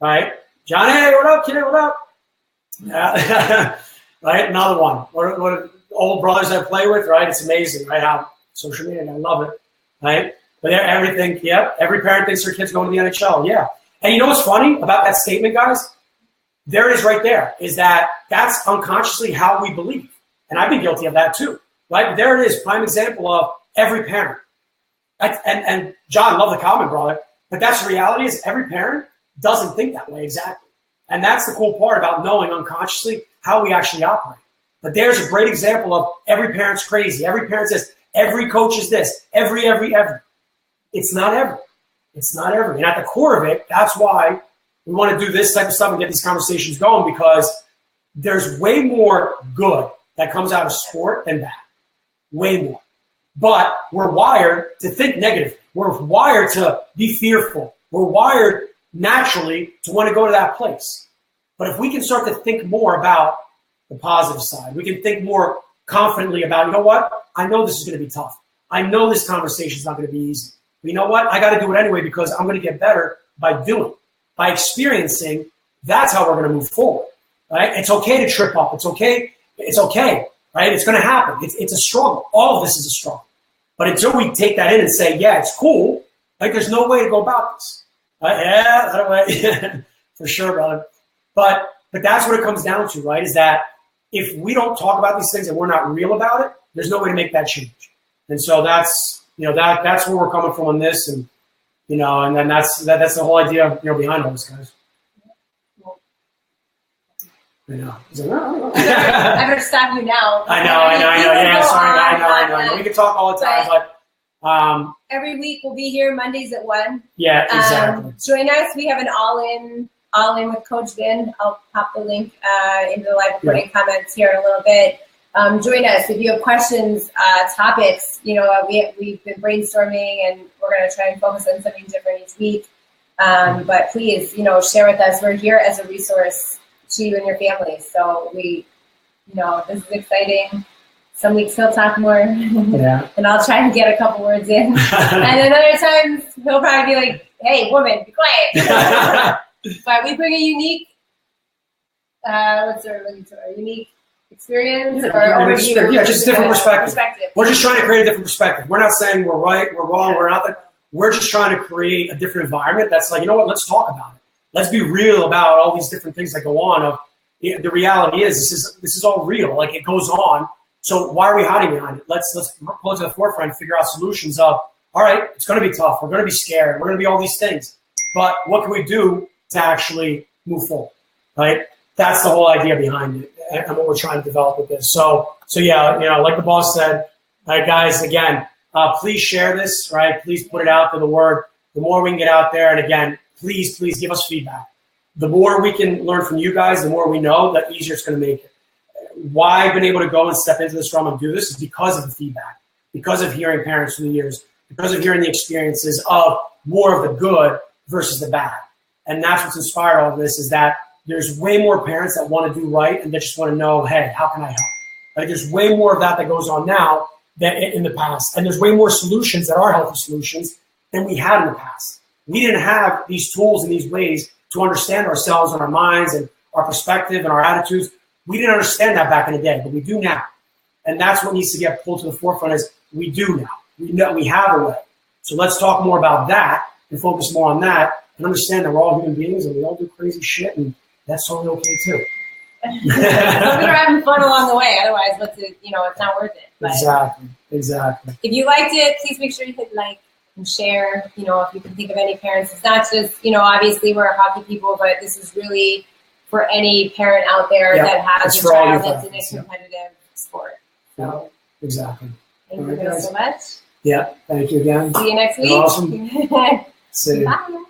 right? Johnny, hey, what up, kid? What up? Right? Another one. What old brothers I play with, right? It's amazing, right? How social media, I love it, right? But everything, yeah, every parent thinks their kid's going to the NHL, yeah. And you know what's funny about that statement, guys? There it is right there, is that's unconsciously how we believe. And I've been guilty of that too, right? But there it is, prime example of every parent. And John, love the comment, brother. But that's the reality is every parent doesn't think that way exactly. And that's the cool part about knowing unconsciously how we actually operate. But there's a great example of every parent's crazy. Every parent says, every coach is this, every. It's not every. It's not every. And at the core of it, that's why we want to do this type of stuff and get these conversations going, because there's way more good that comes out of sport than bad. Way more. But we're wired to think negative. We're wired to be fearful. We're wired naturally to want to go to that place. But if we can start to think more about the positive side, we can think more confidently about, you know what? I know this is going to be tough. I know this conversation is not going to be easy. But you know what? I got to do it anyway because I'm going to get better by doing, by experiencing. That's how we're going to move forward. Right? It's okay to trip up. It's okay. It's okay. Right? It's going to happen. It's a struggle. All of this is a struggle. But until we take that in and say, yeah, it's cool. Like there's no way to go about this. Yeah, for sure, brother. But that's what it comes down to, right? Is that if we don't talk about these things and we're not real about it, there's no way to make that change. And so that's where we're coming from on this, and and then that's the whole idea, behind all this, guys. I know. I better stop you now. I know. Yeah, sorry. I know. We can talk all the time, but every week we'll be here Mondays at 1. Yeah, exactly. Join us. We have an all in with Coach Vin. I'll pop the link into the live recording comments here in a little bit. Join us if you have questions, topics. We've been brainstorming, and we're going to try and focus on something different each week. But please, share with us. We're here as a resource to you and your family. So this is exciting some weeks he'll talk more, Yeah. and I'll try and get a couple words in. And then other times he'll probably be like, "Hey, woman, be quiet." But we bring a unique, unique experience or overview. Yeah, just a different perspective. We're just trying to create a different perspective. We're not saying we're right, we're wrong, we're nothing. We're just trying to create a different environment that's like, you know what, let's talk about it. Let's be real about all these different things that go on. Of the reality is this is all real. Like, it goes on. So why are we hiding behind it? Let's pull it to the forefront and figure out solutions of, all right, it's going to be tough. We're going to be scared. We're going to be all these things. But what can we do to actually move forward, right? That's the whole idea behind it and what we're trying to develop with this. So yeah, like the boss said, all right, guys, again, please share this, right? Please put it out to the word. The more we can get out there, and again, please give us feedback. The more we can learn from you guys, the more we know, the easier it's going to make it. Why I've been able to go and step into this realm and do this is because of the feedback, because of hearing parents through the years, because of hearing the experiences of more of the good versus the bad. And that's what's inspired all of this, is that there's way more parents that want to do right and they just want to know, hey, how can I help? Like, there's way more of that goes on now than in the past. And there's way more solutions that are healthy solutions than we had in the past. We didn't have these tools and these ways to understand ourselves and our minds and our perspective and our attitudes. We didn't understand that back in the day, but we do now. And that's what needs to get pulled to the forefront, is we do now. We know we have a way. So let's talk more about that and focus more on that and understand that we're all human beings and we all do crazy shit, and that's totally okay too. We're having fun along the way. Otherwise, it's not worth it. But Exactly. If you liked it, please make sure you hit like and share. If you can think of any parents, it's not just, obviously we're hockey people, but this is really for any parent out there that has a child that's in a competitive sport. So exactly. Thank you guys so much. Yeah. Thank you again. See you next week. Awesome. See you. Bye.